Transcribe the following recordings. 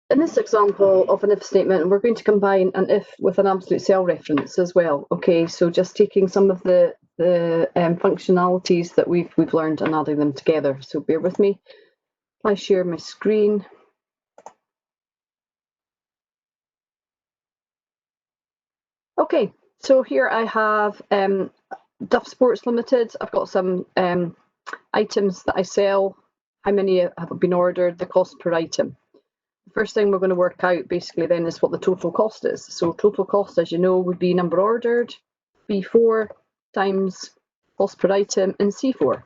In this example of an if statement, we're going to combine an if with an absolute cell reference as well. Okay, so just taking some of the functionalities that we've learned and adding them together. So bear with me. I share my screen. Okay, so here I have Duff Sports Limited. I've got some items that I sell, how many have been ordered, the cost per item. The first thing we're going to work out basically then is what the total cost is. So total cost, as you know, would be number ordered, B4 times cost per item in C4.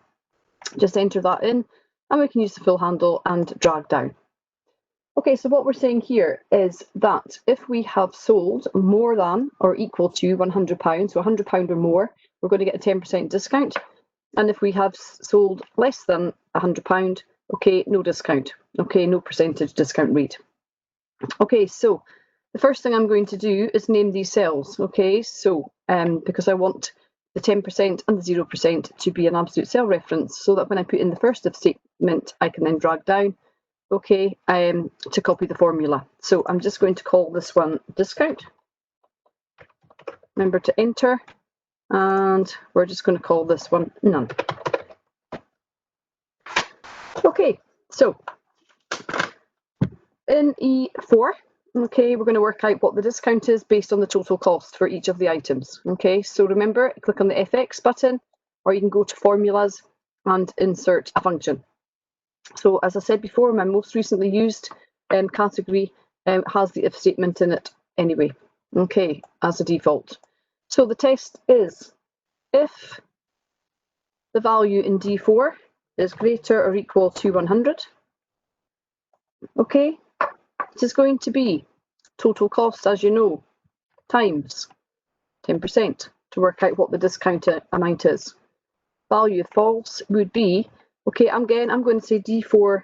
Just enter that in and we can use the fill handle and drag down. Okay, so what we're saying here is that if we have sold more than or equal to £100, so £100 or more, we're going to get a 10% discount. And if we have sold less than £100, okay, no discount. Okay, no percentage discount rate. Okay, so the first thing I'm going to do is name these cells. Okay, so because I want the 10% and the 0% to be an absolute cell reference, so that when I put in the first if statement, I can then drag down, okay, to copy the formula. So I'm just going to call this one discount. Remember to enter, and we're just going to call this one none. Okay, so in E4, okay, we're going to work out what the discount is based on the total cost for each of the items. Okay, so remember, click on the FX button, or you can go to formulas and insert a function. So as I said before, my most recently used category has the if statement in it anyway, okay, as a default. So the test is if the value in D4 is greater or equal to 100, okay, it is going to be total cost, as you know, times 10% to work out what the discount amount is. Value of false would be, okay, I'm going to say D4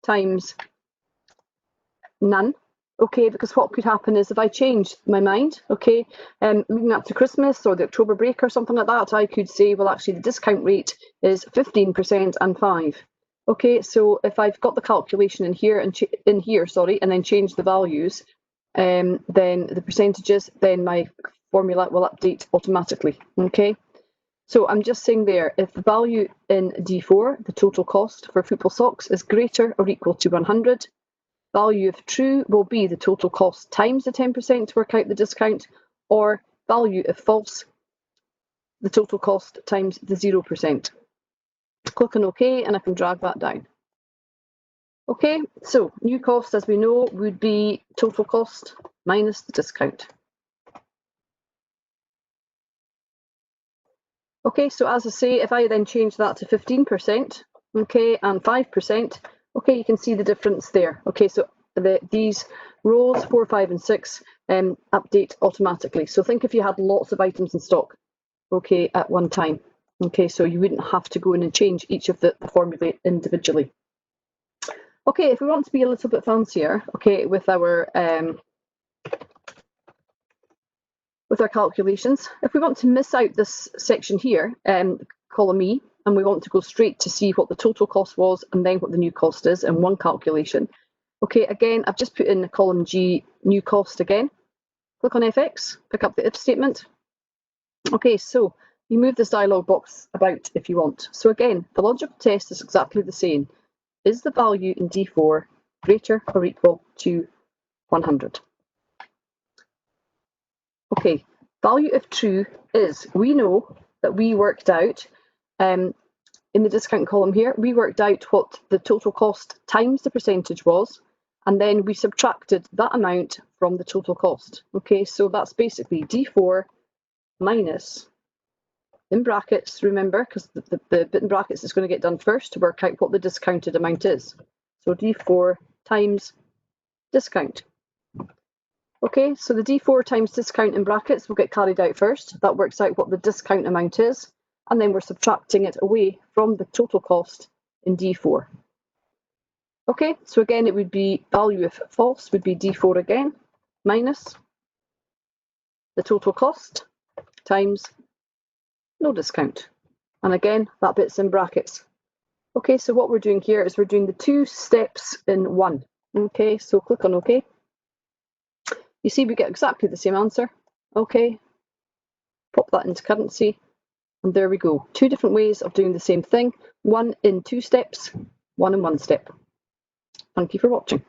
times none, okay, because what could happen is if I change my mind, okay, leading up to Christmas or the October break or something like that, I could say, well, actually the discount rate is 15% and 5. Okay, so if I've got the calculation in here and then change the values, then the percentages, then my formula will update automatically. Okay, so I'm just saying there, if the value in D4, the total cost for football socks, is greater or equal to 100, value of true will be the total cost times the 10% to work out the discount, or value of false, the total cost times the 0%. Click on OK and I can drag that down. Okay, so new cost, as we know, would be total cost minus the discount. Okay, so as I say, if I then change that to 15%, okay, and 5%, okay, you can see the difference there. Okay, so these rows 4, 5, and 6 update automatically. So think if you had lots of items in stock, okay, at one time. Okay, so you wouldn't have to go in and change each of the formulae individually. Okay, if we want to be a little bit fancier, okay, with our calculations, if we want to miss out this section here, column E, and we want to go straight to see what the total cost was and then what the new cost is in one calculation. Okay, again, I've just put in column G, new cost again. Click on FX, pick up the if statement. Okay, so you move this dialog box about if you want. So again, the logical test is exactly the same. Is the value in D4 greater or equal to 100? Okay, value of true is, we know that we worked out, in the discount column here, we worked out what the total cost times the percentage was, and then we subtracted that amount from the total cost. Okay, so that's basically D4 minus, in brackets, remember, because the bit in brackets is going to get done first to work out what the discounted amount is. So D4 times discount. Okay, so the D4 times discount in brackets will get carried out first. That works out what the discount amount is, and then we're subtracting it away from the total cost in D4. Okay, so again, it would be value of false would be D4 again, minus the total cost times no discount. And again, that bit's in brackets. Okay, so what we're doing here is we're doing the two steps in one. Okay, so click on OK. You see we get exactly the same answer. Okay, pop that into currency, and there we go. 2 different ways of doing the same thing, one in 2 steps, one in 1 step. Thank you for watching.